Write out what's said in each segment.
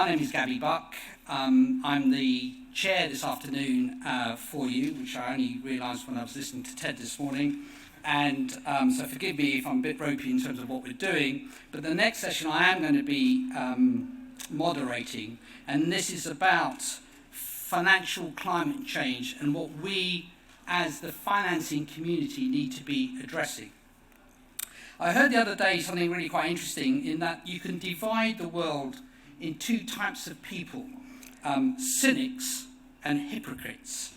My name is Gabriel Buck. I'm the chair this afternoon for you, which I only realised when I was listening to Ted this morning. And so forgive me if I'm a bit ropey in terms of what we're doing. But the next session I am going to be moderating. And this is about financial climate change and what we as the financing community need to be addressing. I heard the other day something really quite interesting in that you can divide the world in two types of people, cynics and hypocrites.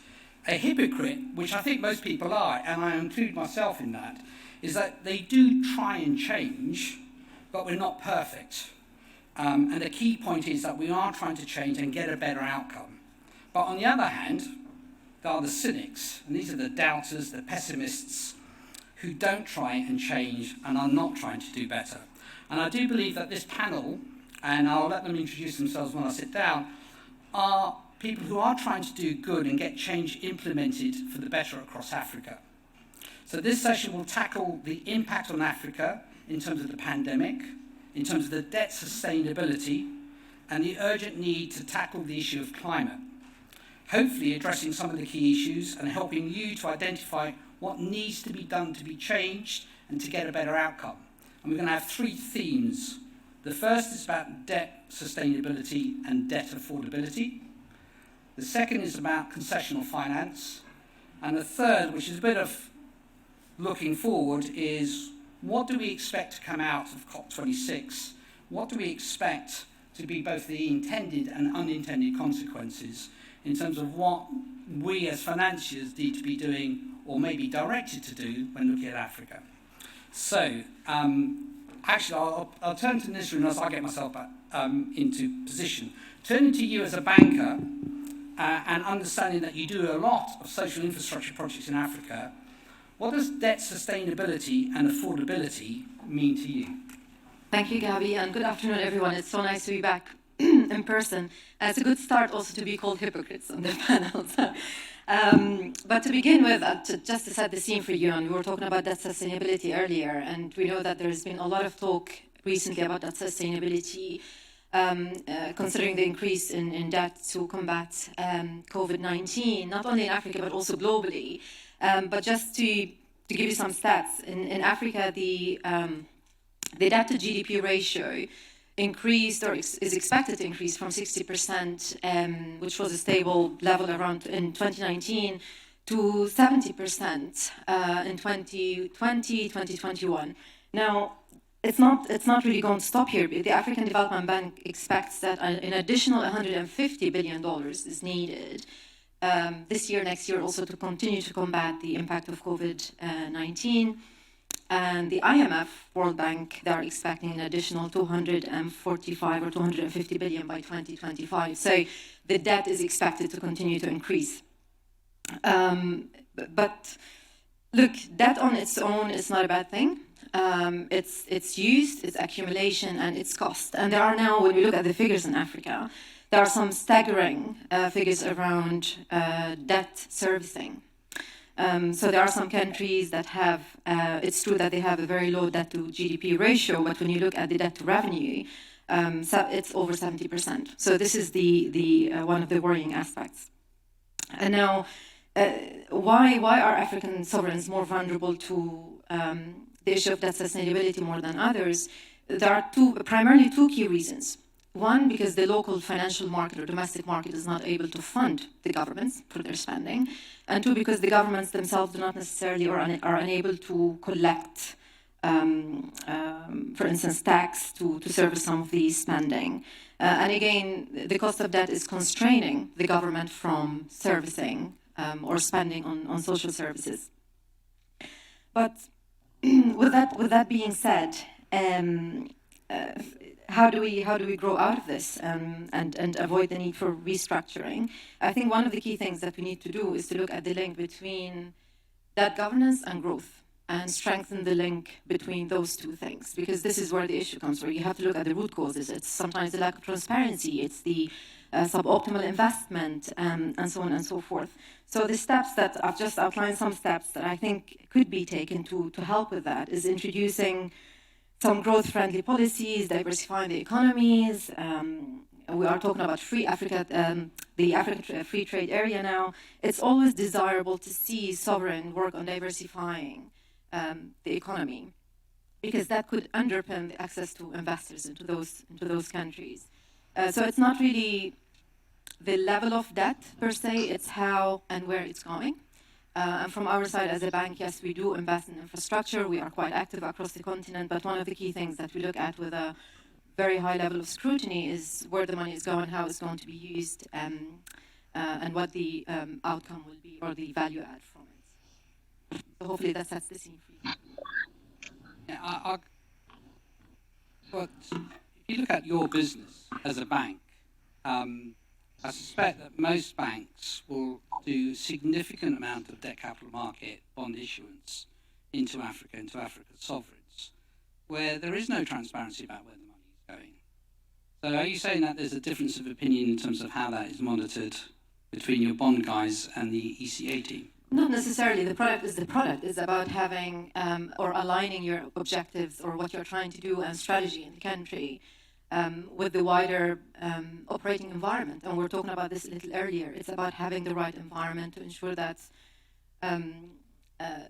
A hypocrite, which I think most people are, and I include myself in that, is that they do try and change, but we're not perfect. And the key point is that we are trying to change and get a better outcome. But on the other hand, there are the cynics, and these are the doubters, the pessimists, who don't try and change and are not trying to do better. And I do believe that this panel, and I'll let them introduce themselves when I sit down, are people who are trying to do good and get change implemented for the better across Africa. So this session will tackle the impact on Africa in terms of the pandemic, in terms of the debt sustainability, and the urgent need to tackle the issue of climate. Hopefully addressing some of the key issues and helping you to identify what needs to be done to be changed and to get a better outcome. And we're going to have three themes. The first is about debt sustainability and debt affordability. The second is about concessional finance. And the third, which is a bit of looking forward, is what do we expect to come out of COP26? What do we expect to be both the intended and unintended consequences in terms of what we as financiers need to be doing or may be directed to do when looking at Africa? So, actually, I'll turn to Nisrin as I get myself back into position. Turning to you as a banker and understanding that you do a lot of social infrastructure projects in Africa, what does debt sustainability and affordability mean to you? Thank you, Gabby, and good afternoon, everyone. It's so nice to be back in person. It's a good start also to be called hypocrites on the panel. But to begin with, just to set the scene for you, and we were talking about debt sustainability earlier, and we know that there's been a lot of talk recently about that sustainability, considering the increase in debt to combat COVID-19, not only in Africa, but also globally. But just to give you some stats, in Africa, the debt to GDP ratio increased, or is expected to increase from 60%, which was a stable level around in 2019, to 70% in 2020, 2021. Now, it's not really going to stop here. The African Development Bank expects that an additional $150 billion is needed this year, next year, also to continue to combat the impact of COVID-19. And the IMF, World Bank, they're expecting an additional 245 or 250 billion by 2025. So the debt is expected to continue to increase. But look, debt on its own is not a bad thing. It's use, its accumulation, and its cost. And there are now, when we look at the figures in Africa, there are some staggering figures around debt servicing. So there are some countries that have, it's true that they have a very low debt to GDP ratio, but when you look at the debt to revenue, it's over 70%. So this is the one of the worrying aspects. And now, why are African sovereigns more vulnerable to the issue of debt sustainability more than others? There are primarily two key reasons. One, because the local financial market or domestic market is not able to fund the governments for their spending. And two, because the governments themselves do not necessarily or are unable to collect, for instance, tax to service some of the spending. And again, the cost of debt is constraining the government from servicing or spending on social services. But with that being said, how do we grow out of this and avoid the need for restructuring? I think one of the key things that we need to do is to look at the link between debt governance and growth and strengthen the link between those two things, because this is where the issue comes from. You have to look at the root causes. It's sometimes the lack of transparency, it's the suboptimal investment, and so on and so forth. So the steps that I've just outlined, some steps that I think could be taken to help with that, is introducing some growth-friendly policies, diversifying the economies, we are talking about free Africa, the African Free Trade Area now, it's always desirable to see sovereign work on diversifying the economy, because that could underpin the access to investors into those countries. So it's not really the level of debt per se, it's how and where it's going. And from our side as a bank, yes, we do invest in infrastructure. We are quite active across the continent, but one of the key things that we look at with a very high level of scrutiny is where the money is going, how it's going to be used, and what the outcome will be or the value add from it. So hopefully that sets the scene for you. Yeah, but if you look at your business as a bank, I suspect that most banks will do significant amount of debt capital market bond issuance into Africa's sovereigns, where there is no transparency about where the money is going. So are you saying that there's a difference of opinion in terms of how that is monitored between your bond guys and the ECA team? Not necessarily. The product is the product. It's about having or aligning your objectives or what you're trying to do and strategy in the country with the wider operating environment. And we were talking about this a little earlier. It's about having the right environment to ensure that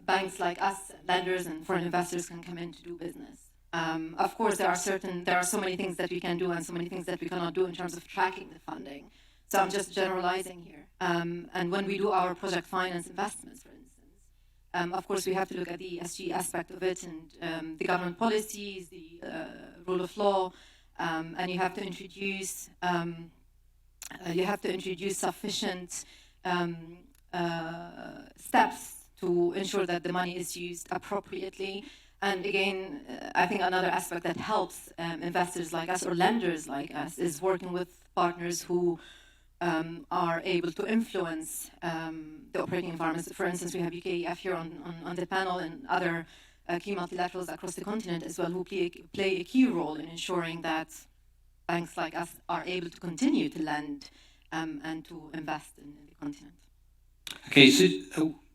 banks like us, lenders and foreign investors can come in to do business. Of course, there are so many things that we can do and so many things that we cannot do in terms of tracking the funding. So I'm just generalizing here. And when we do our project finance investments, for instance, of course, we have to look at the ESG aspect of it and the government policies, the rule of law, and you have to introduce sufficient steps to ensure that the money is used appropriately. And again, I think another aspect that helps investors like us or lenders like us is working with partners who are able to influence the operating environments. For instance, we have UKEF here on the panel and other key multilaterals across the continent as well who play a key role in ensuring that banks like us are able to continue to lend and to invest in the continent. Okay,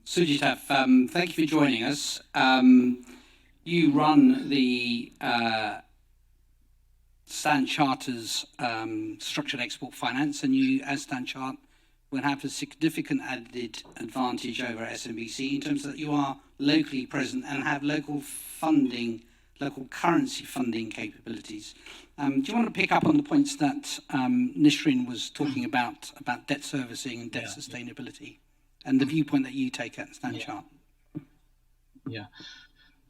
Sujithaw, thank you for joining us. You run the Standard Charter's structured export finance, and you, as Standard Charter, will have a significant added advantage over SMBC in terms that you are locally present and have local currency funding capabilities. Do you want to pick up on the points that Nisrin was talking about debt servicing and debt sustainability, and the viewpoint that you take at Standard Charter? Yeah.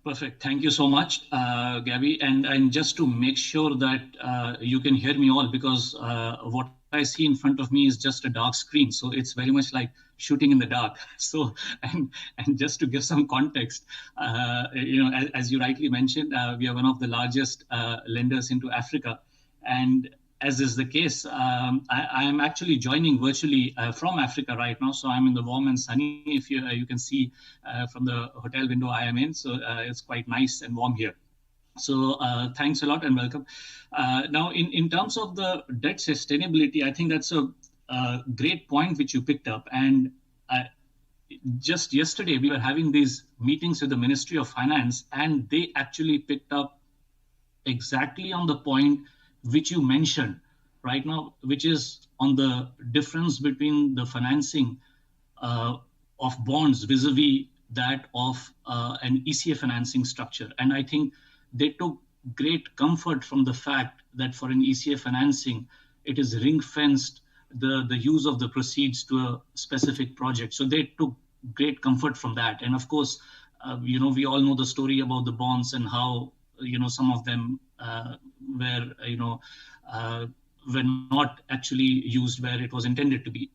Perfect. Thank you so much, Gabby. And just to make sure that you can hear me all, because what I see in front of me is just a dark screen. So it's very much like shooting in the dark. So, and just to give some context, as you rightly mentioned, we are one of the largest lenders into Africa. And as is the case, I am actually joining virtually from Africa right now. So I'm in the warm and sunny, if you can see from the hotel window I am in. So it's quite nice and warm here. So thanks a lot and welcome. Now, in terms of the debt sustainability, I think that's a great point which you picked up. And just yesterday, we were having these meetings with the Ministry of Finance, and they actually picked up exactly on the point which you mentioned right now, which is on the difference between the financing of bonds vis-a-vis that of an ECA financing structure. And I think they took great comfort from the fact that for an ECA financing, it is ring-fenced the use of the proceeds to a specific project. So they took great comfort from that. And of course, we all know the story about the bonds and how, some of them were not actually used where it was intended to be.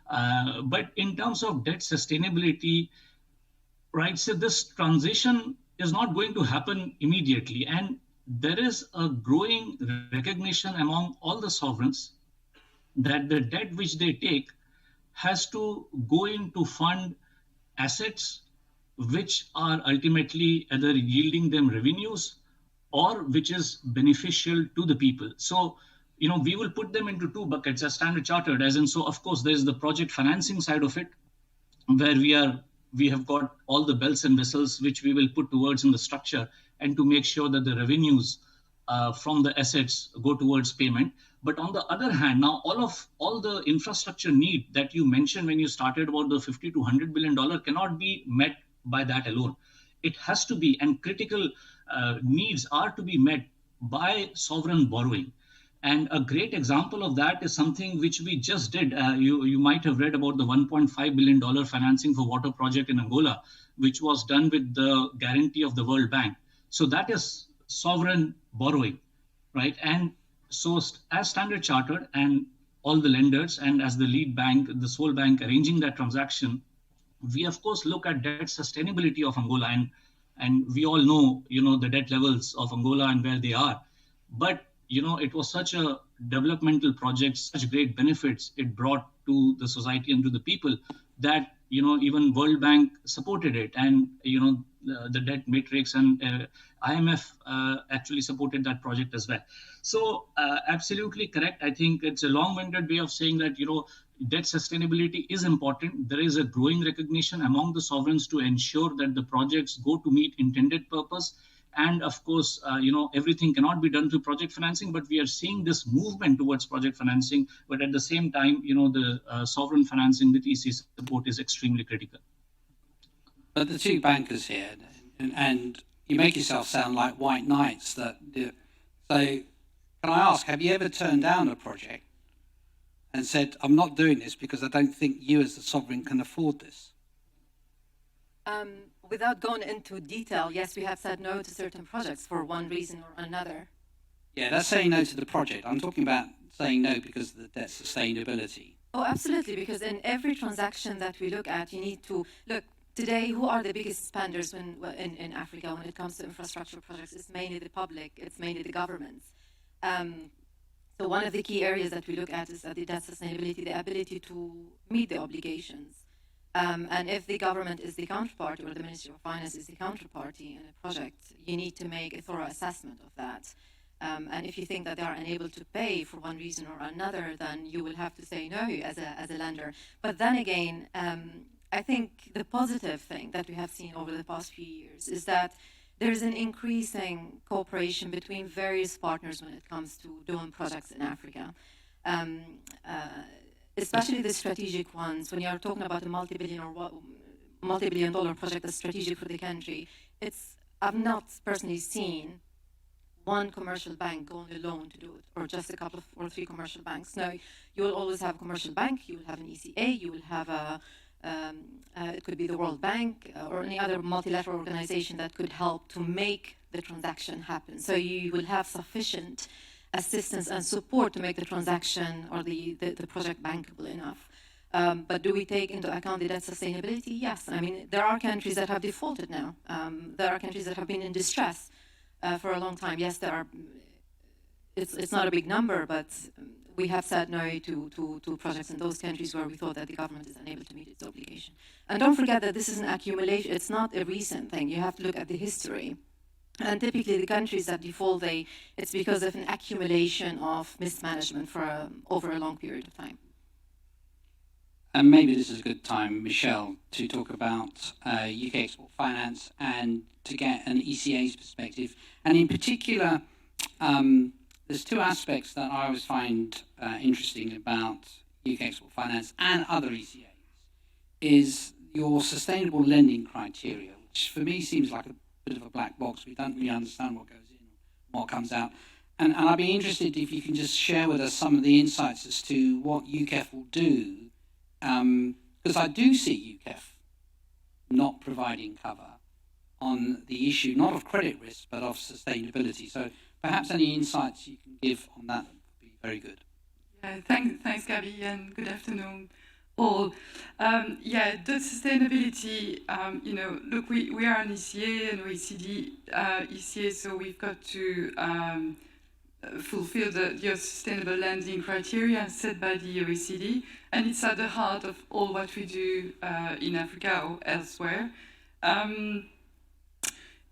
But in terms of debt sustainability, right, so this transition is not going to happen immediately. And there is a growing recognition among all the sovereigns that the debt which they take has to go in to fund assets which are ultimately either yielding them revenues or which is beneficial to the people. So, we will put them into two buckets as Standard Chartered, as in, so of course, there's the project financing side of it, where we have got all the bells and whistles which we will put towards in the structure and to make sure that the revenues from the assets go towards payment. But on the other hand, now all the infrastructure need that you mentioned when you started about the $50 to $100 billion cannot be met by that alone. It has to be, and critical needs are to be met by sovereign borrowing. And a great example of that is something which we just did. You might have read about the $1.5 billion financing for water project in Angola, which was done with the guarantee of the World Bank. So that is sovereign borrowing, right? And so as Standard Chartered and all the lenders and as the lead bank, the sole bank arranging that transaction, we of course look at debt sustainability of Angola, and we all know, the debt levels of Angola and where they are. But, it was such a developmental project, such great benefits it brought to the society and to the people that, even World Bank supported it. And, the debt matrix and IMF actually supported that project as well. So absolutely correct. I think it's a long-winded way of saying that, debt sustainability is important. There is a growing recognition among the sovereigns to ensure that the projects go to meet intended purpose. And of course, everything cannot be done through project financing, but we are seeing this movement towards project financing. But at the same time, the sovereign financing with EC support is extremely critical. But the two bankers here, and you make yourself sound like white knights. So can I ask, have you ever turned down a project and said, I'm not doing this because I don't think you as the sovereign can afford this? Without going into detail, yes, we have said no to certain projects for one reason or another. Yeah, that's saying no to the project. I'm talking about saying no because of the debt sustainability. Oh, absolutely, because in every transaction that we look at, you need to look. Today, who are the biggest spenders in Africa when it comes to infrastructure projects? It's mainly the public, it's mainly the governments. So one of the key areas that we look at is the debt sustainability, the ability to meet the obligations. And if the government is the counterparty or the Ministry of Finance is the counterparty in a project, you need to make a thorough assessment of that. And if you think that they are unable to pay for one reason or another, then you will have to say no as a lender. But then again, I think the positive thing that we have seen over the past few years is that there's an increasing cooperation between various partners when it comes to doing projects in Africa. Especially the strategic ones, when you're talking about a multi-billion dollar project that's strategic for the country, I've not personally seen one commercial bank going alone to do it, or just a couple or three commercial banks. No, you will always have a commercial bank, you will have an ECA, you will have it could be the World Bank or any other multilateral organization that could help to make the transaction happen. So you will have sufficient assistance and support to make the transaction or the project bankable enough. But do we take into account the debt sustainability? Yes. I mean, there are countries that have defaulted now. There are countries that have been in distress for a long time. Yes, there are. It's not a big number, but we have said no to projects in those countries where we thought that the government is unable to meet its obligation. And don't forget that this is an accumulation. It's not a recent thing. You have to look at the history. And typically the countries that default, it's because of an accumulation of mismanagement for over a long period of time. And maybe this is a good time, Michele, to talk about UK export finance and to get an ECA's perspective. And in particular, there's two aspects that I always find interesting about UK export finance and other ECAs, is your sustainable lending criteria, which for me seems like a bit of a black box. We don't really understand what goes in, what comes out. And I'd be interested if you can just share with us some of the insights as to what UKEF will do, because I do see UKEF not providing cover on the issue, not of credit risk, but of sustainability. So perhaps any insights you can give on that would be very good. Yeah, thanks, Gabi, and good afternoon, all. Debt sustainability, look, we are an ECA and OECD ECA, so we've got to fulfill the sustainable lending criteria set by the OECD, and it's at the heart of all what we do in Africa or elsewhere.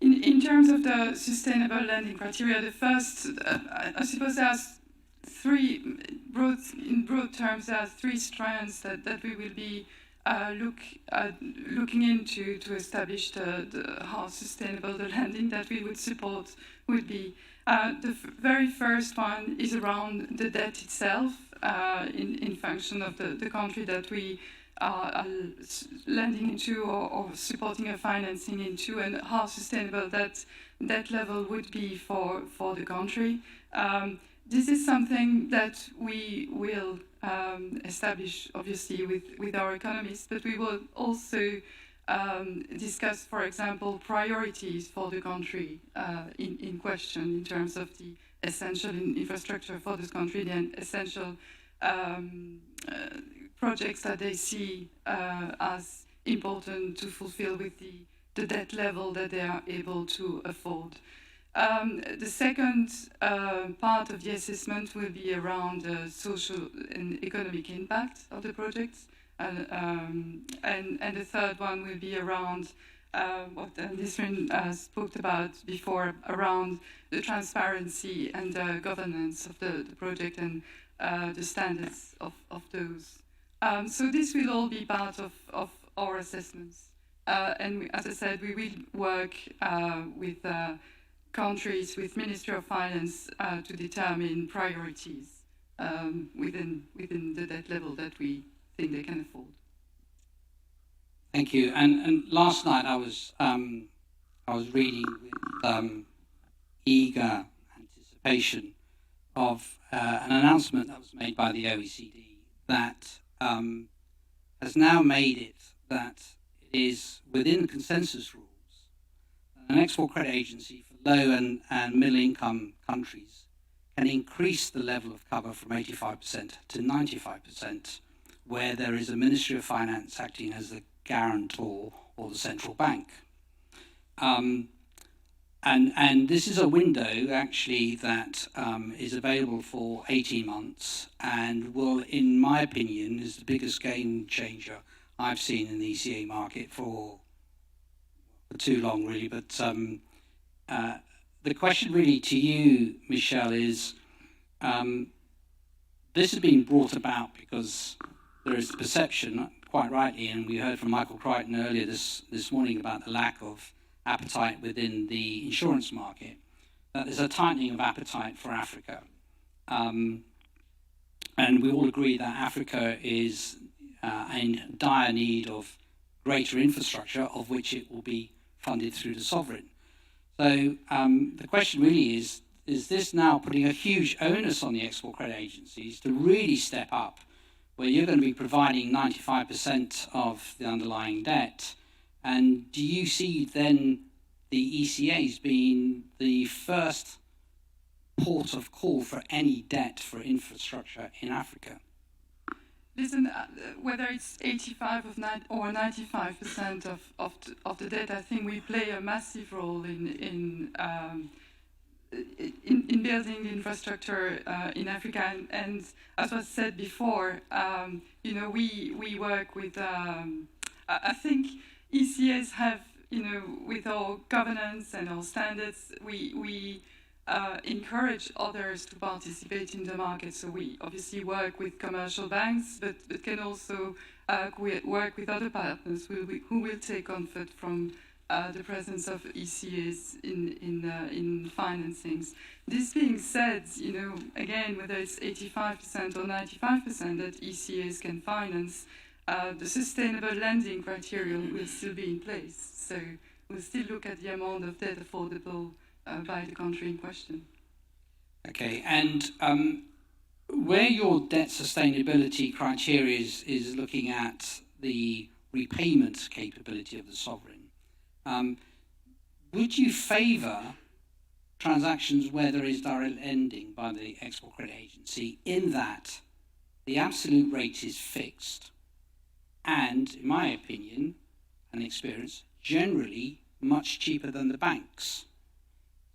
In terms of the sustainable lending criteria, the first, I suppose there's in broad terms, there are three strands that we will be looking into to establish how sustainable the lending that we would support would be. The very first one is around the debt itself, in function of the country that we are lending into or supporting or financing into, and how sustainable that level would be for the country. This is something that we will establish, obviously, with our economists, but we will also discuss, for example, priorities for the country in question in terms of the essential infrastructure for this country, the essential projects that they see as important to fulfill with the debt level that they are able to afford. The second part of the assessment will be around the social and economic impact of the projects, and the third one will be around what Nisrin spoke about before, around the transparency and the governance of the project and the standards of those. So this will all be part of our assessments. And as I said, we will work with countries, with Ministry of Finance, to determine priorities within the debt level that we think they can afford. Thank you. And last night I was reading with eager anticipation of an announcement that was made by the OECD that has now made it that it is within the consensus rules an export credit agency for low and middle income countries can increase the level of cover from 85% to 95% where there is a Ministry of Finance acting as the guarantor or the central bank. And this is a window actually that is available for 18 months and will, in my opinion, is the biggest game changer I've seen in the ECA market for too long, really. But the question really to you, Michele, is this has been brought about because there is the perception, quite rightly, and we heard from Michael Crichton earlier this morning about the lack of appetite within the insurance market, that there's a tightening of appetite for Africa. And we all agree that Africa is in dire need of greater infrastructure, of which it will be funded through the sovereign. So the question really is this now putting a huge onus on the export credit agencies to really step up, where you're going to be providing 95% of the underlying debt? And do you see then the ECAs being the first port of call for any debt for infrastructure in Africa? Listen, whether it's 85 or 95% of the debt, I think we play a massive role in building the infrastructure in Africa. And as was said before, we work with. I think ECAs have, with our governance and our standards, we encourage others to participate in the market. So we obviously work with commercial banks, but can also work with other partners who will take comfort from the presence of ECAs in financings. This being said, again, whether it's 85% or 95% that ECAs can finance, the sustainable lending criterion will still be in place. So we'll still look at the amount of debt affordable by the country in question. Okay, and where your debt sustainability criteria is looking at the repayment capability of the sovereign, would you favour transactions where there is direct lending by the export credit agency in that the absolute rate is fixed and, in my opinion and experience, generally much cheaper than the banks?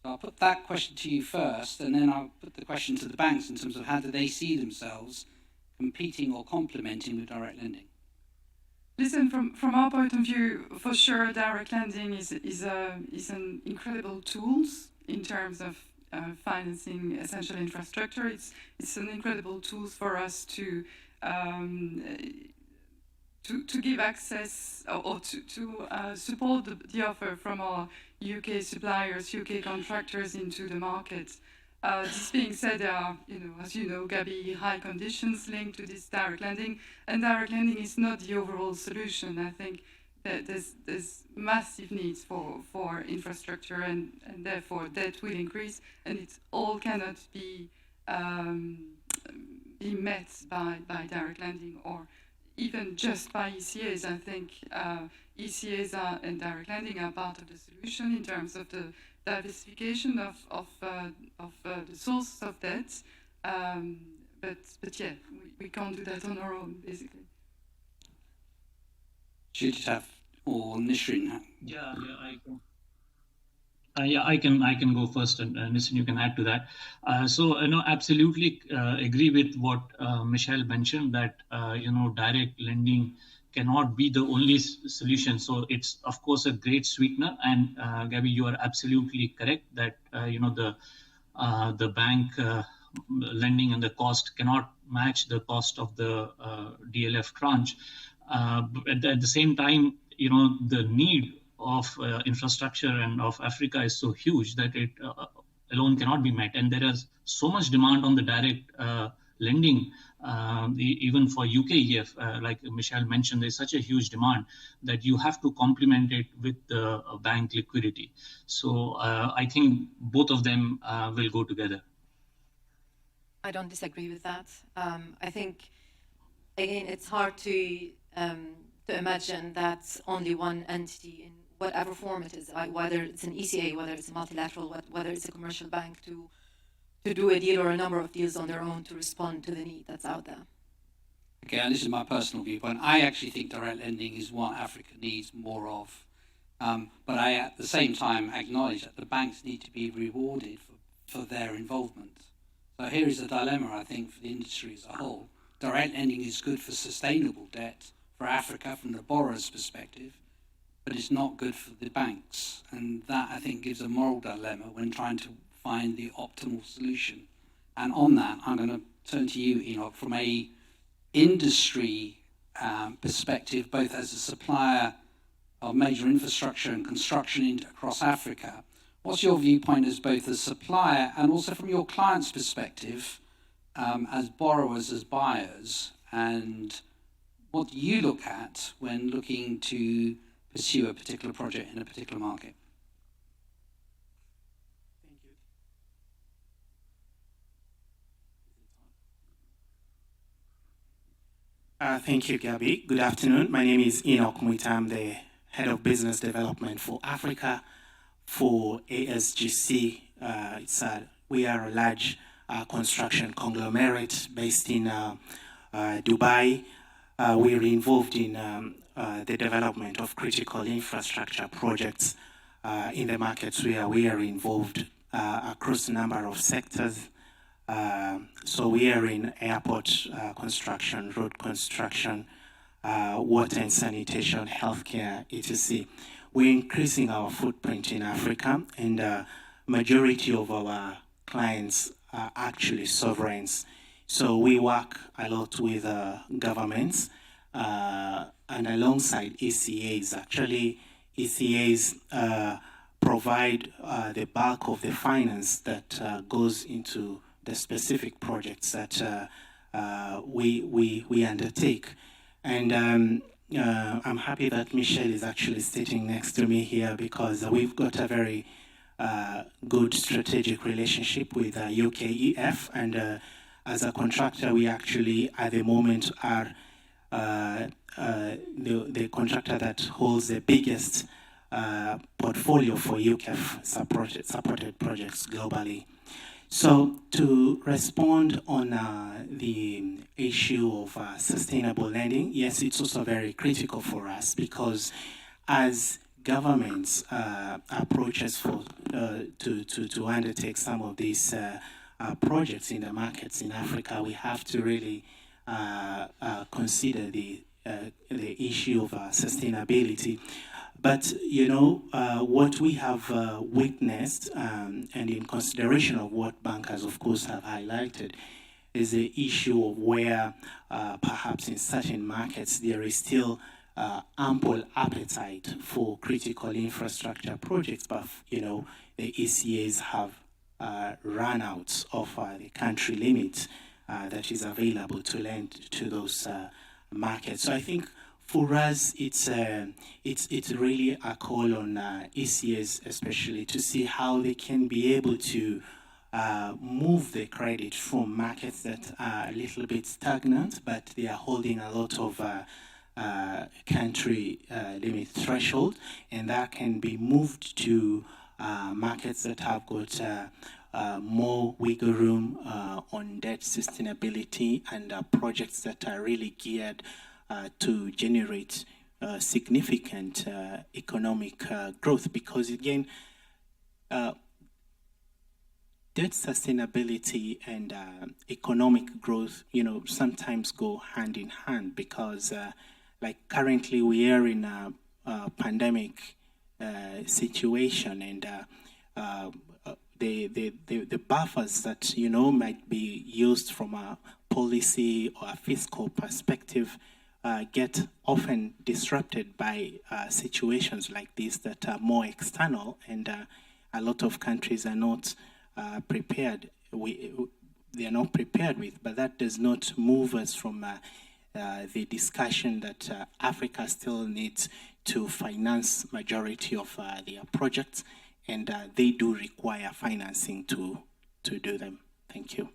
So I'll put that question to you first, and then I'll put the question to the banks in terms of how do they see themselves competing or complementing with direct lending. Listen, from our point of view, for sure, direct lending is an incredible tool in terms of financing essential infrastructure. It's an incredible tool for us to to give access or to support the offer from our UK suppliers, UK contractors into the market. This being said, there are, as you know, Gabi, high conditions linked to this direct lending, and direct lending is not the overall solution. I think that there's massive needs for infrastructure, and therefore debt will increase, and it all cannot be met by direct lending or even just by ECAs. I think ECAs and direct lending are part of the solution in terms of the diversification of the sources of debt. But yeah, we can't do that on our own, basically. Sujithaw or Nisrin? Yeah, I can go first, and Nisrin, you can add to that. So, absolutely agree with what Michele mentioned, that, direct lending cannot be the only solution. So it's, of course, a great sweetener. And Gabi, you are absolutely correct that, the bank lending and the cost cannot match the cost of the DLF tranche. But at the same time, the need of infrastructure and of Africa is so huge that it alone cannot be met. And there is so much demand on the direct lending, even for UKEF, like Michele mentioned, there's such a huge demand that you have to complement it with the bank liquidity. So I think both of them will go together. I don't disagree with that. I think, again, it's hard to imagine that only one entity, in whatever form it is, whether it's an ECA, whether it's a multilateral, whether it's a commercial bank, to do a deal or a number of deals on their own to respond to the need that's out there. Okay, and this is my personal viewpoint. I actually think direct lending is what Africa needs more of. But I, at the same time, acknowledge that the banks need to be rewarded for their involvement. So here is a dilemma, I think, for the industry as a whole. Direct lending is good for sustainable debt for Africa from the borrower's perspective, but it's not good for the banks. And that, I think, gives a moral dilemma when trying to find the optimal solution. And on that, I'm going to turn to you, Enoch, from a industry perspective, both as a supplier of major infrastructure and construction across Africa. What's your viewpoint as both a supplier and also from your client's perspective, as borrowers, as buyers, and what do you look at when looking to pursue a particular project in a particular market? Thank you, Gabi. Good afternoon. My name is Enoch Mwita. I'm the Head of Business Development for Africa for ASGC. We are a large construction conglomerate based in Dubai. We are involved in the development of critical infrastructure projects in the markets where we are involved across a number of sectors. So we are in airport construction, road construction, water and sanitation, healthcare, etc. We're increasing our footprint in Africa, and majority of our clients are actually sovereigns. So we work a lot with governments and alongside ECAs. Actually, ECAs provide the bulk of the finance that goes into the specific projects that we undertake. And I'm happy that Michele is actually sitting next to me here, because we've got a very good strategic relationship with UKEF, and as a contractor, we actually at the moment are the contractor that holds the biggest portfolio for UKEF supported projects globally. So to respond on the issue of sustainable lending, yes, it's also very critical for us, because as governments approach us to undertake some of these projects in the markets in Africa, we have to really consider the issue of sustainability. But, what we have witnessed, and in consideration of what bankers, of course, have highlighted, is the issue of where perhaps in certain markets there is still ample appetite for critical infrastructure projects, but the ECAs have run out of the country limit that is available to lend to those markets. So I think for us, it's really a call on ECAs especially to see how they can be able to move the credit from markets that are a little bit stagnant, but they are holding a lot of country limit threshold, and that can be moved to markets that have got more wiggle room on debt sustainability and projects that are really geared to generate significant economic growth. Because again, debt sustainability and economic growth, sometimes go hand in hand, because like currently we are in a pandemic situation, and the buffers that might be used from a policy or a fiscal perspective get often disrupted by situations like this that are more external, and a lot of countries are not prepared. They are not prepared with, but that does not move us from the discussion that Africa still needs to finance majority of their projects, and they do require financing to do them. Thank you.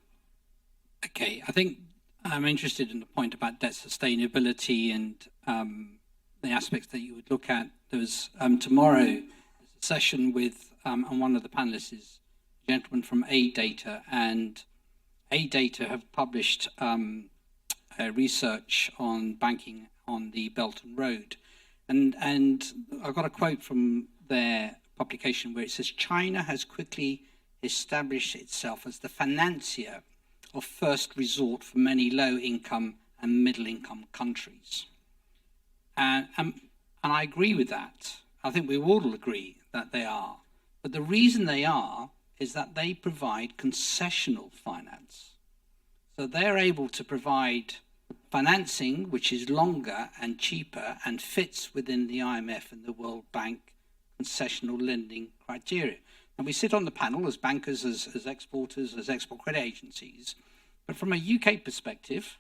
Okay, I think I'm interested in the point about debt sustainability and the aspects that you would look at. There's tomorrow a session with, and one of the panelists is a gentleman from AData, and AData have published research on banking on the Belt and Road. And I've got a quote from their publication where it says, China has quickly established itself as the financier of first resort for many low-income and middle-income countries. And I agree with that. I think we all agree that they are. But the reason they are is that they provide concessional finance. So they're able to provide financing which is longer and cheaper and fits within the IMF and the World Bank concessional lending criteria. And we sit on the panel as bankers, as exporters, as export credit agencies, but from a UK perspective,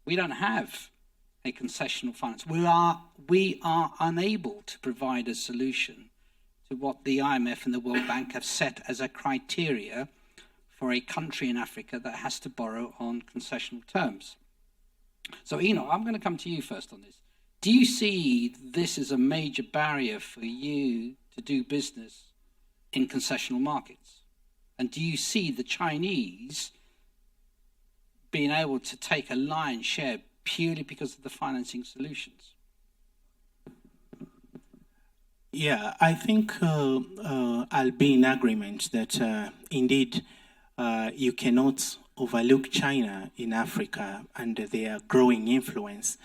we don't have a concessional finance. We are unable to provide a solution to what the IMF and the World Bank have set as a criteria for a country in Africa that has to borrow on concessional terms. So Enoch, I'm going to come to you first on this. Do you see this as a major barrier for you to do business in concessional markets? And do you see the Chinese being able to take a lion's share purely because of the financing solutions? Yeah, I think I'll be in agreement that indeed you cannot overlook China in Africa and their growing influence.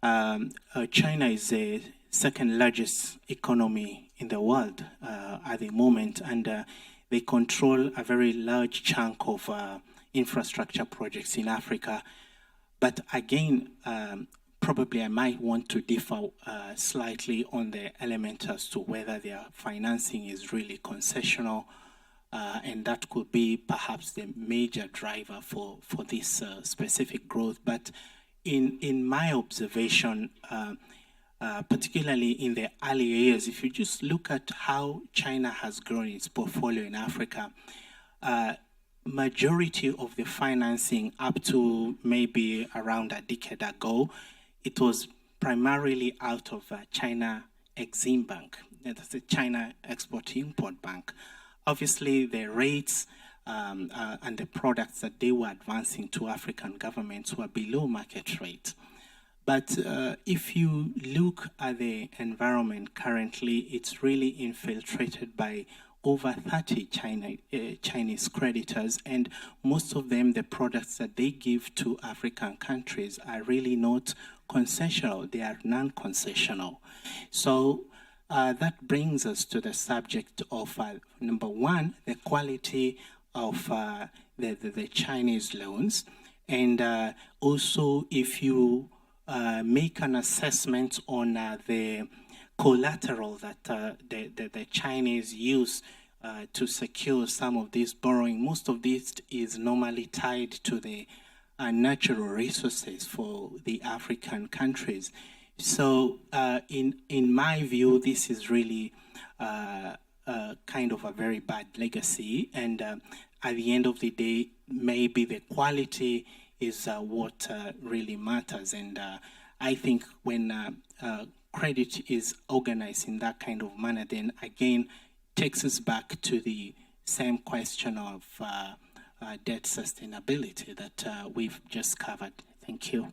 China is the second largest economy in the world at the moment, and they control a very large chunk of infrastructure projects in Africa. But again, probably I might want to differ slightly on the element as to whether their financing is really concessional, and that could be perhaps the major driver for this specific growth. But in my observation, particularly in the early years, if you just look at how China has grown its portfolio in Africa, majority of the financing up to maybe around a decade ago, it was primarily out of China Exim Bank. That's the China Export-Import Bank. Obviously, the rates and the products that they were advancing to African governments were below market rate. But if you look at the environment currently, it's really infiltrated by over 30 Chinese creditors, and most of them, the products that they give to African countries are really not concessional, they are non-concessional. So that brings us to the subject of, number one, the quality of the Chinese loans, and also if you make an assessment on the collateral that the Chinese use to secure some of this borrowing. Most of this is normally tied to the natural resources for the African countries. So in my view, this is really kind of a very bad legacy. And at the end of the day, maybe the quality is what really matters. And I think when credit is organized in that kind of manner, then again, takes us back to the same question of debt sustainability that we've just covered. Thank you.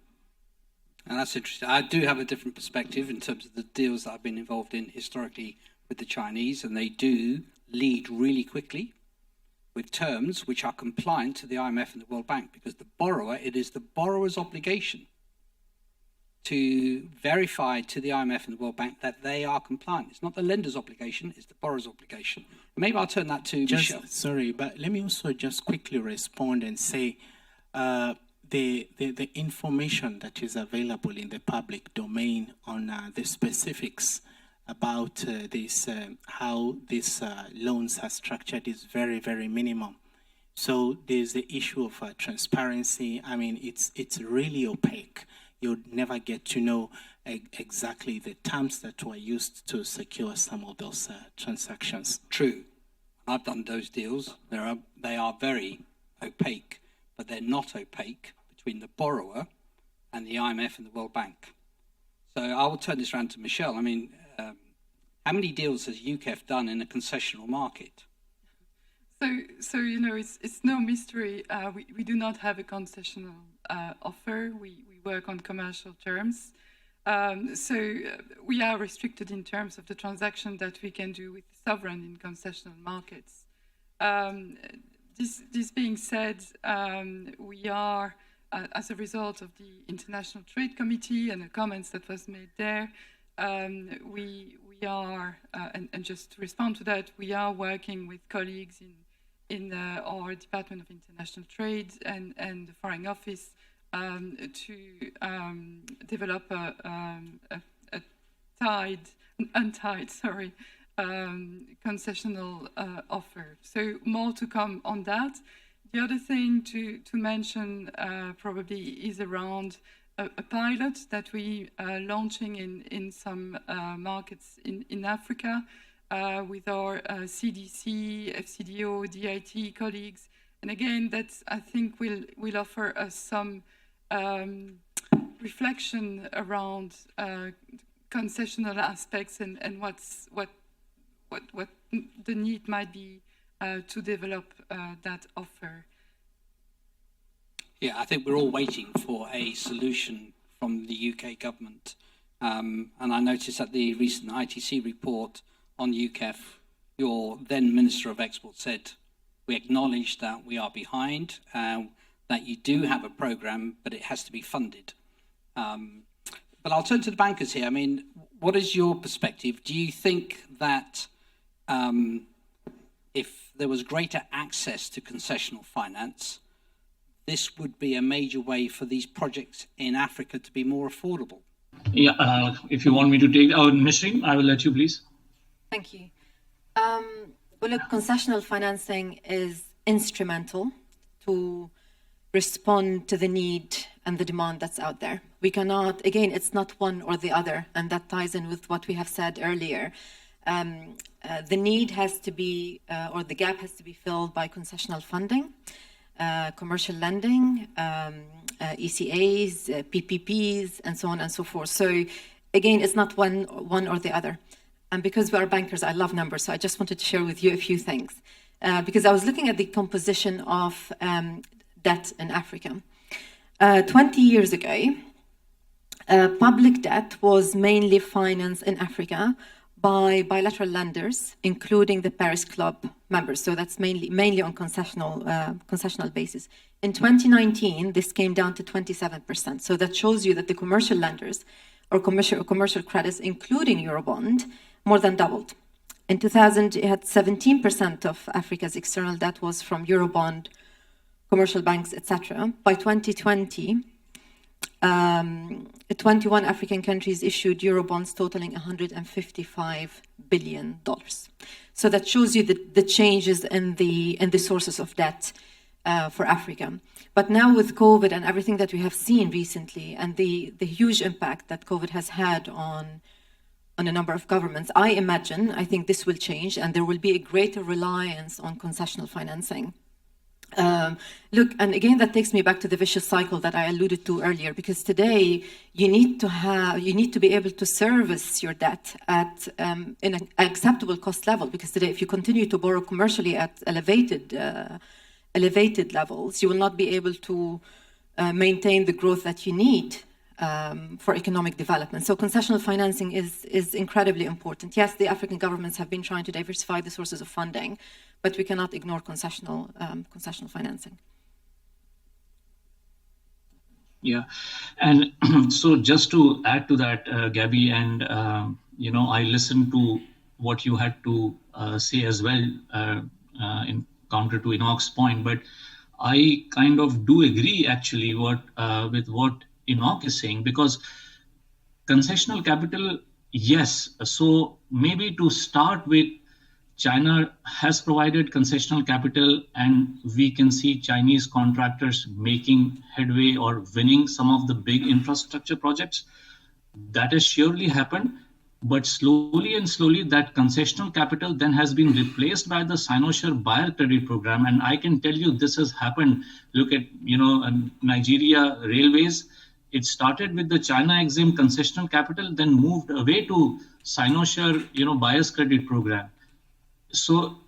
And that's interesting. I do have a different perspective in terms of the deals that I've been involved in historically with the Chinese, and they do lead really quickly with terms which are compliant to the IMF and the World Bank, because the borrower, it is the borrower's obligation to verify to the IMF and the World Bank that they are compliant. It's not the lender's obligation, it's the borrower's obligation. Maybe I'll turn that to Michele. Sorry, but let me also just quickly respond and say the information that is available in the public domain on the specifics about this, how these loans are structured is very, very minimum. So there's the issue of transparency. I mean, it's really opaque. You'd never get to know exactly the terms that were used to secure some of those transactions. True. I've done those deals. They are very opaque, but they're not opaque between the borrower and the IMF and the World Bank. So I will turn this around to Michele. I mean, how many deals has UKEF done in a concessional market? So you know, it's no mystery. We do not have a concessional offer. We work on commercial terms. So we are restricted in terms of the transaction that we can do with sovereign in concessional markets. This being said, we are, as a result of the International Trade Committee and the comments that was made there, we are, and just to respond to that, we are working with colleagues in our Department of International Trade and the Foreign Office to develop a untied concessional offer. So more to come on that. The other thing to mention probably is around a pilot that we are launching in some markets in Africa with our CDC, FCDO, DIT colleagues. And again, that I think will offer us some reflection around concessional aspects and what the need might be to develop that offer. Yeah, I think we're all waiting for a solution from the UK government. And I noticed that the recent ITC report on UKEF, your then Minister of Export said, we acknowledge that we are behind, that you do have a program, but it has to be funded. But I'll turn to the bankers here. I mean, what is your perspective? Do you think that if there was greater access to concessional finance, this would be a major way for these projects in Africa to be more affordable? Yeah, if you want me to take Nisrin, I will let you, please. Thank you. Well, look, concessional financing is instrumental to respond to the need and the demand that's out there. We cannot, again, it's not one or the other, and that ties in with what we have said earlier. The need has to be, or the gap has to be filled by concessional funding, commercial lending, ECAs, PPPs, and so on and so forth. So again, it's not one or the other. And because we are bankers, I love numbers, so I just wanted to share with you a few things. Because I was looking at the composition of debt in Africa. 20 years ago, public debt was mainly financed in Africa by bilateral lenders, including the Paris Club members. So that's mainly on concessional basis. In 2019, this came down to 27%. So that shows you that the commercial lenders or commercial credits, including Eurobond, more than doubled. In 2000, it had 17% of Africa's external debt was from Eurobond, commercial banks, etc. By 2020, 21 African countries issued Eurobonds totaling $155 billion. So that shows you the changes in the sources of debt for Africa. But now with COVID and everything that we have seen recently and the huge impact that COVID has had on a number of governments, I think this will change and there will be a greater reliance on concessional financing. Look, and again, that takes me back to the vicious cycle that I alluded to earlier, because today you need to be able to service your debt at in an acceptable cost level, because today if you continue to borrow commercially at elevated levels, you will not be able to maintain the growth that you need for economic development. So concessional financing is incredibly important. Yes, the African governments have been trying to diversify the sources of funding, but we cannot ignore concessional financing. Yeah, and so just to add to that, Gabby, and I listened to what you had to say as well, in counter to Enoch's point, but I kind of do agree actually with what Enoch is saying, because concessional capital, yes. So maybe to start with, China has provided concessional capital, and we can see Chinese contractors making headway or winning some of the big infrastructure projects. That has surely happened, but slowly that concessional capital then has been replaced by the Sino-Share buyer credit program. And I can tell you this has happened. Look at, Nigeria Railways. It started with the China exempt concessional capital, then moved away to Sino-Share, buyer's credit program. So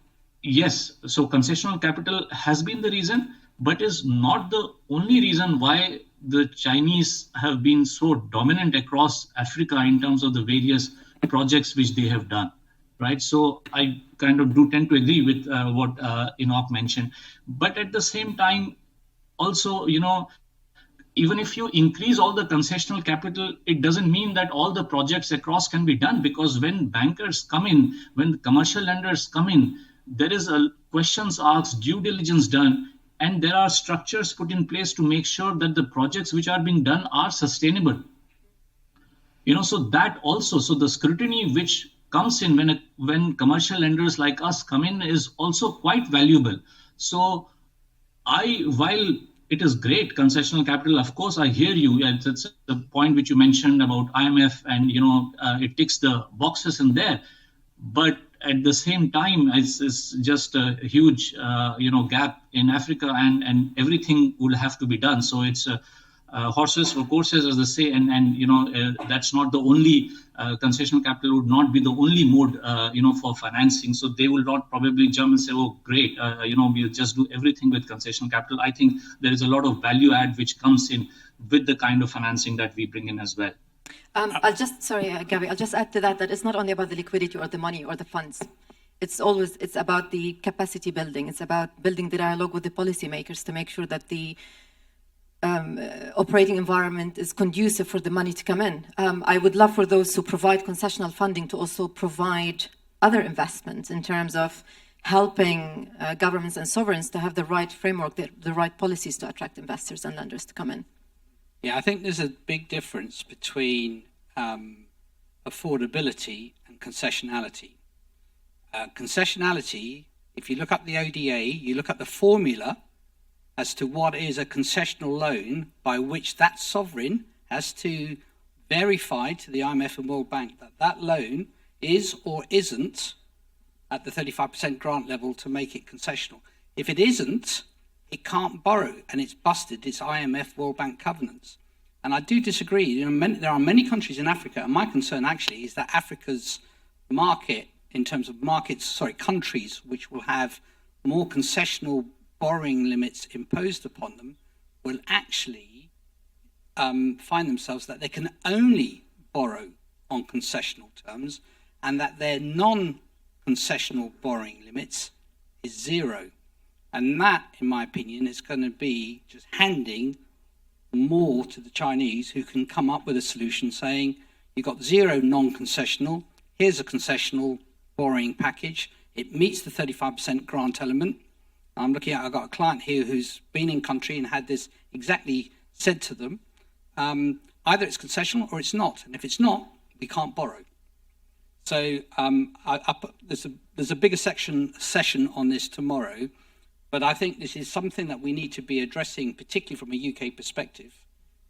yes, so concessional capital has been the reason, but is not the only reason why the Chinese have been so dominant across Africa in terms of the various projects which they have done, right? So I kind of do tend to agree with what Enoch mentioned. But at the same time, also, even if you increase all the concessional capital, it doesn't mean that all the projects across can be done, because when bankers come in, when commercial lenders come in, there is a questions asked, due diligence done, and there are structures put in place to make sure that the projects which are being done are sustainable. So that also, so the scrutiny which comes in when commercial lenders like us come in is also quite valuable. So while it is great, concessional capital, of course, I hear you. It's the point which you mentioned about IMF, and, it ticks the boxes in there. But at the same time, it's just a huge, gap in Africa, and everything will have to be done. So it's horses for courses, as they say, and that's not the only concessional capital would not be the only mode, for financing. So they will not probably jump and say, oh, great, we'll just do everything with concessional capital. I think there is a lot of value add which comes in with the kind of financing that we bring in as well. Gabby, I'll just add to that it's not only about the liquidity or the money or the funds. It's about the capacity building. It's about building the dialogue with the policymakers to make sure that the operating environment is conducive for the money to come in. I would love for those who provide concessional funding to also provide other investments in terms of helping governments and sovereigns to have the right framework, the right policies to attract investors and lenders to come in. Yeah, I think there's a big difference between affordability and concessionality. Concessionality, if you look up the ODA, you look at the formula as to what is a concessional loan by which that sovereign has to verify to the IMF and World Bank that that loan is or isn't at the 35% grant level to make it concessional. If it isn't, it can't borrow, and it's busted its IMF World Bank covenants. And I do disagree. There are many countries in Africa, and my concern actually is that Africa's market, in terms of countries which will have more concessional borrowing limits imposed upon them, will actually find themselves that they can only borrow on concessional terms, and that their non-concessional borrowing limits is zero. And that, in my opinion, is going to be just handing more to the Chinese, who can come up with a solution saying, you've got zero non-concessional, here's a concessional, borrowing package. It meets the 35% grant element. I'm looking at, I've got a client here who's been in country and had this exactly said to them. Either it's concessional or it's not. And if it's not, we can't borrow. So there's a bigger session on this tomorrow. But I think this is something that we need to be addressing, particularly from a UK perspective.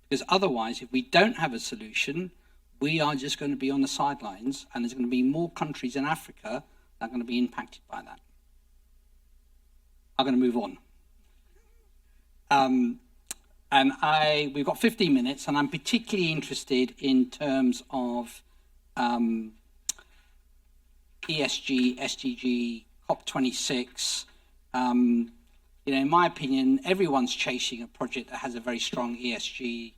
Because otherwise, if we don't have a solution, we are just going to be on the sidelines, and there's going to be more countries in Africa that are going to be impacted by that. I'm going to move on. We've got 15 minutes, and I'm particularly interested in terms of ESG, SDG, COP26. In my opinion, everyone's chasing a project that has a very strong ESG.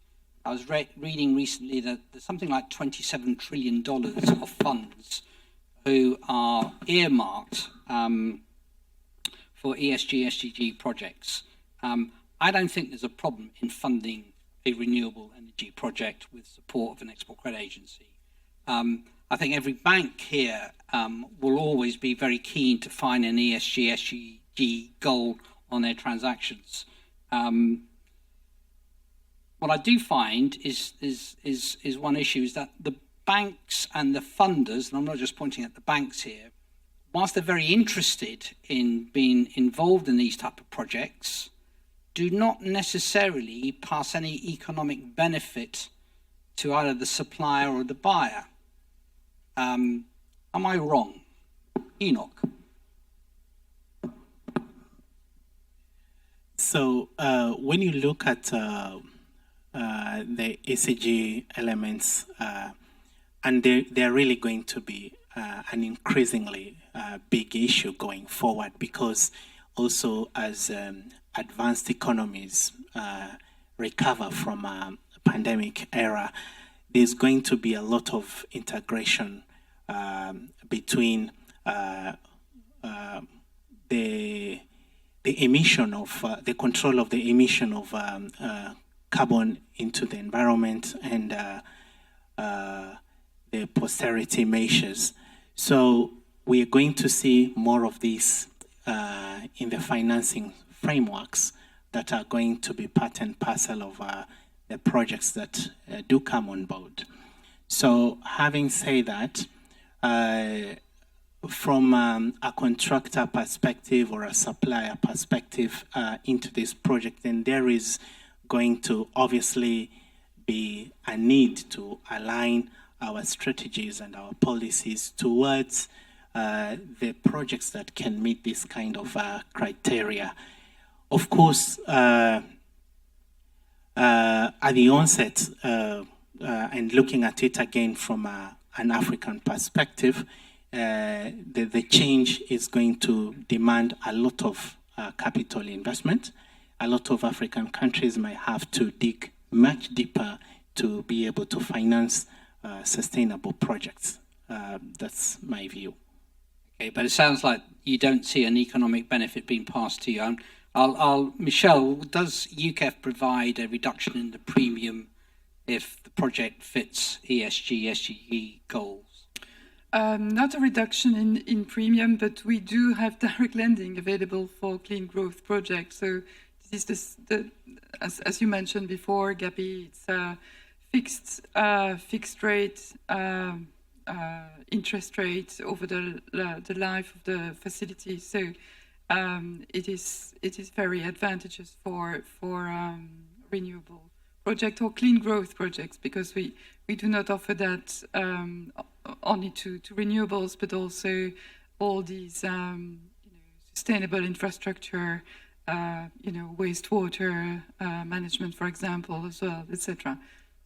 I was reading recently that there's something like $27 trillion of funds who are earmarked for ESG, SDG projects. I don't think there's a problem in funding a renewable energy project with support of an export credit agency. I think every bank here will always be very keen to find an ESG, SDG goal on their transactions. What I do find is one issue is that the banks and the funders, and I'm not just pointing at the banks here, whilst they're very interested in being involved in these type of projects, do not necessarily pass any economic benefit to either the supplier or the buyer. Am I wrong? Enoch? So when you look at the ESG elements, and they're really going to be an increasingly big issue going forward, because also as advanced economies recover from a pandemic era, there's going to be a lot of integration between the emission of the control of the emission of carbon into the environment and the posterity measures. So we are going to see more of this in the financing frameworks that are going to be part and parcel of the projects that do come on board. So having said that, from a contractor perspective or a supplier perspective into this project, then there is going to obviously be a need to align our strategies and our policies towards the projects that can meet this kind of criteria. Of course, at the onset, and looking at it again from an African perspective, the change is going to demand a lot of capital investment. A lot of African countries might have to dig much deeper to be able to finance sustainable projects. That's my view. Okay, but it sounds like you don't see an economic benefit being passed to you. Michele, does UKEF provide a reduction in the premium if the project fits ESG, SDG goals? Not a reduction in premium, but we do have direct lending available for clean growth projects. So this is as you mentioned before, Gabi, it's a fixed rate interest rate over the life of the facility. So it is very advantageous for renewable project or clean growth projects, because we do not offer that only to renewables, but also all these sustainable infrastructure, wastewater management, for example, as well, etc.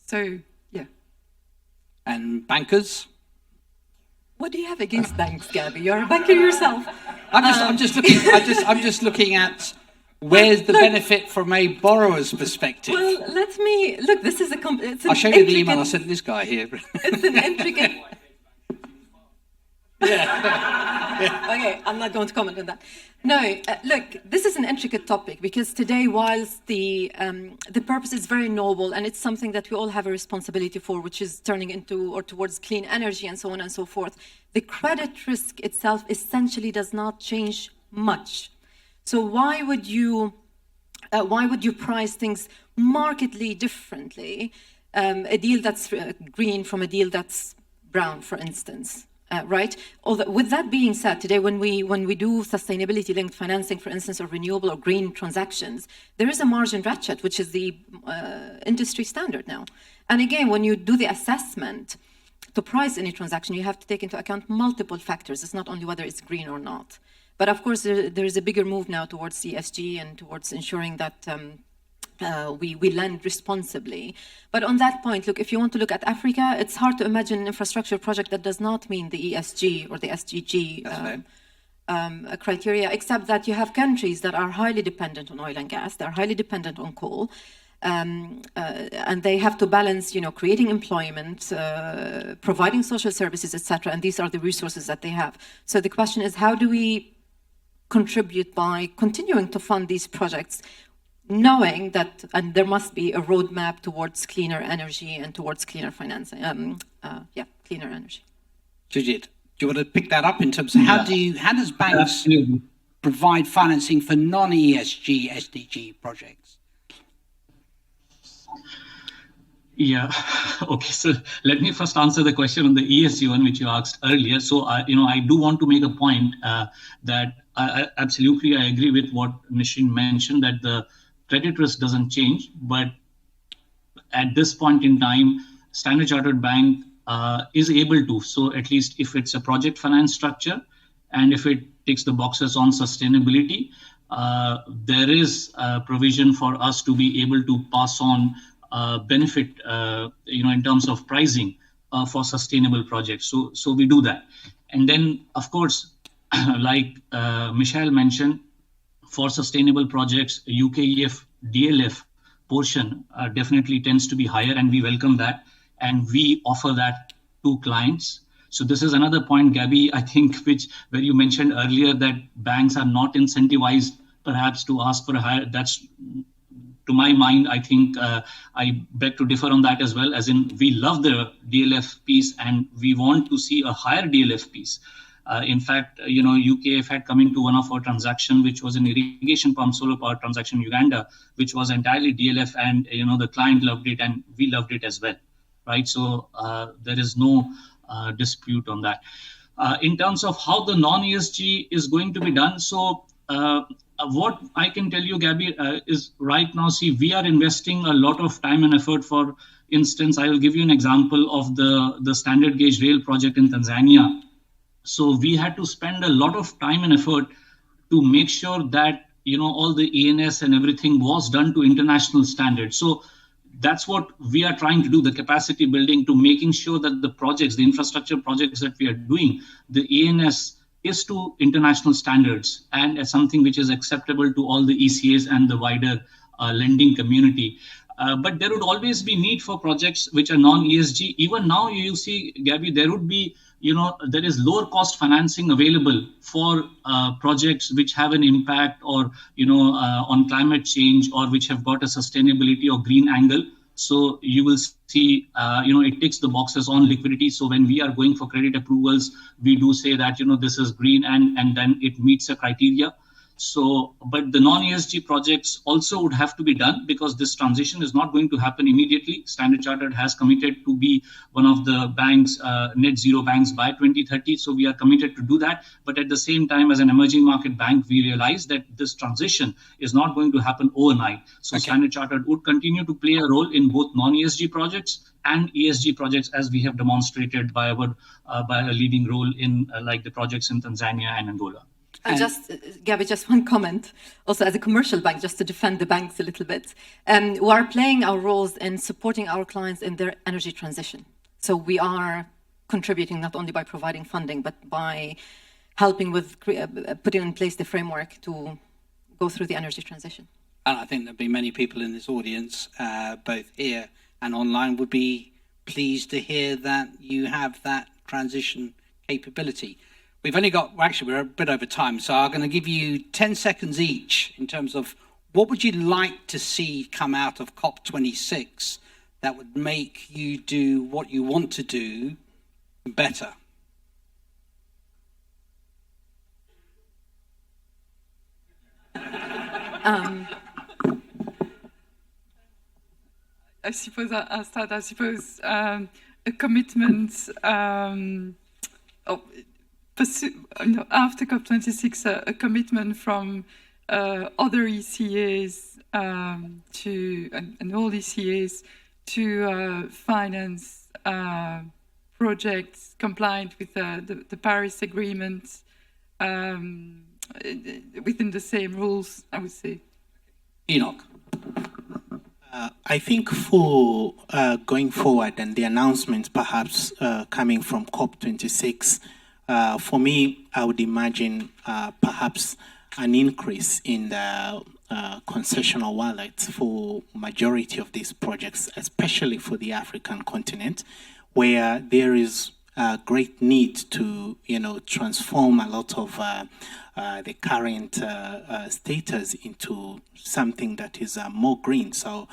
So yeah. And bankers? What do you have against banks, Gabi? You're a banker yourself. I'm just looking at where's the benefit from a borrower's perspective. Well, let me look. This is I'll show you the email I sent this guy here. It's an intricate. Okay, I'm not going to comment on that. No, look, this is an intricate topic because today, whilst the purpose is very noble and it's something that we all have a responsibility for, which is turning into or towards clean energy and so on and so forth, the credit risk itself essentially does not change much. So why would you price things markedly differently? A deal that's green from a deal that's brown, for instance. Right? Although, with that being said, today when we do sustainability-linked financing, for instance, or renewable or green transactions, there is a margin ratchet, which is the industry standard now. And again, when you do the assessment to price any transaction, you have to take into account multiple factors. It's not only whether it's green or not. But of course, there is a bigger move now towards ESG and towards ensuring that we lend responsibly. But on that point, look, if you want to look at Africa, it's hard to imagine an infrastructure project that does not mean the ESG or the SDG criteria, except that you have countries that are highly dependent on oil and gas, they're highly dependent on coal, and they have to balance, creating employment, providing social services, etc. And these are the resources that they have. So the question is, how do we contribute by continuing to fund these projects, knowing that there must be a roadmap towards cleaner energy and towards cleaner financing, cleaner energy. Sujit, do you want to pick that up in terms of how does banks provide financing for non-ESG SDG projects? Yeah. Okay. So let me first answer the question on the ESG one, which you asked earlier. So, I do want to make a point that I agree with what Nisrin mentioned, that the credit risk doesn't change, but at this point in time, Standard Chartered Bank is able to. So at least if it's a project finance structure and if it ticks the boxes on sustainability, there is a provision for us to be able to pass on benefit, in terms of pricing for sustainable projects. So we do that. And then, of course, like Michele mentioned, for sustainable projects, UKEF, DLF portion definitely tends to be higher, and we welcome that. And we offer that to clients. So this is another point, Gabby, I think, where you mentioned earlier that banks are not incentivized perhaps to ask for a higher. That's, to my mind, I think I beg to differ on that as well, as in we love the DLF piece and we want to see a higher DLF piece. In fact, UKEF had come into one of our transactions, which was an irrigation pump solar power transaction in Uganda, which was entirely DLF, and the client loved it and we loved it as well, right? So there is no dispute on that. In terms of how the non-ESG is going to be done, so what I can tell you, Gabby, is right now, we are investing a lot of time and effort. For instance, I will give you an example of the standard gauge rail project in Tanzania. So we had to spend a lot of time and effort to make sure that, all the ENS and everything was done to international standards. So that's what we are trying to do, the capacity building, to making sure that the projects, the infrastructure projects that we are doing, the ENS is to international standards and as something which is acceptable to all the ECAs and the wider lending community. But there would always be need for projects which are non-ESG. Even now, you see, Gabby, there would be, there is lower cost financing available for projects which have an impact or, on climate change, or which have got a sustainability or green angle. So you will see, it ticks the boxes on liquidity. So when we are going for credit approvals, we do say that, this is green and then it meets the criteria. So, but the non-ESG projects also would have to be done because this transition is not going to happen immediately. Standard Chartered has committed to be one of the banks, net zero banks by 2030. So we are committed to do that. But at the same time, as an emerging market bank, we realize that this transition is not going to happen overnight. So Standard Chartered would continue to play a role in both non-ESG projects and ESG projects, as we have demonstrated by a leading role in like the projects in Tanzania and Angola. Gabby, just one comment. Also, as a commercial bank, just to defend the banks a little bit, we are playing our roles in supporting our clients in their energy transition. So we are contributing not only by providing funding, but by helping with putting in place the framework to go through the energy transition. And I think there'll be many people in this audience, both here and online, would be pleased to hear that you have that transition capability. We've only got, well, actually, we're a bit over time, so I'm going to give you 10 seconds each in terms of what would you like to see come out of COP26 that would make you do what you want to do better? I suppose I'll start. I suppose a commitment after COP26, a commitment from other ECAs and all ECAs to finance projects compliant with the Paris Agreement within the same rules, I would say. Enoch. I think for going forward and the announcements perhaps coming from COP26, for me, I would imagine perhaps an increase in the concessional wallets for majority of these projects, especially for the African continent, where there is a great need to, transform a lot of the current status into something that is more green. So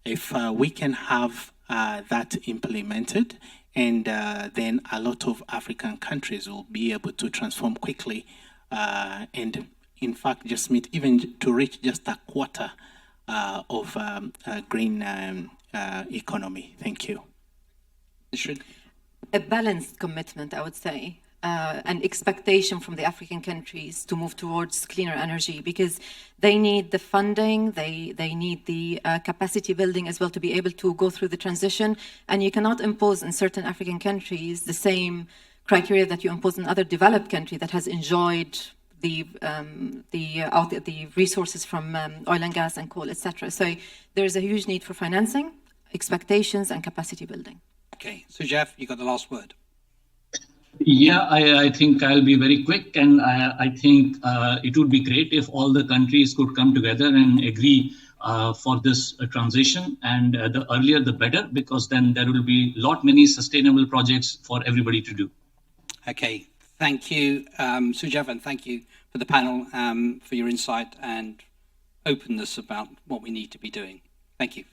if we can have that implemented, and then a lot of African countries will be able to transform quickly and in fact just meet even to reach just a quarter of a green economy. Thank you. A balanced commitment, I would say, an expectation from the African countries to move towards cleaner energy, because they need the funding, they need the capacity building as well to be able to go through the transition. And you cannot impose in certain African countries the same criteria that you impose in other developed country that has enjoyed the resources from oil and gas and coal, etc. So there is a huge need for financing, expectations, and capacity building. Okay, so Jeff, you got the last word. Yeah, I think I'll be very quick, and I think it would be great if all the countries could come together and agree for this transition, and the earlier the better, because then there will be many sustainable projects for everybody to do. Okay, thank you, Sujithaw, and thank you for the panel, for your insight and openness about what we need to be doing. Thank you.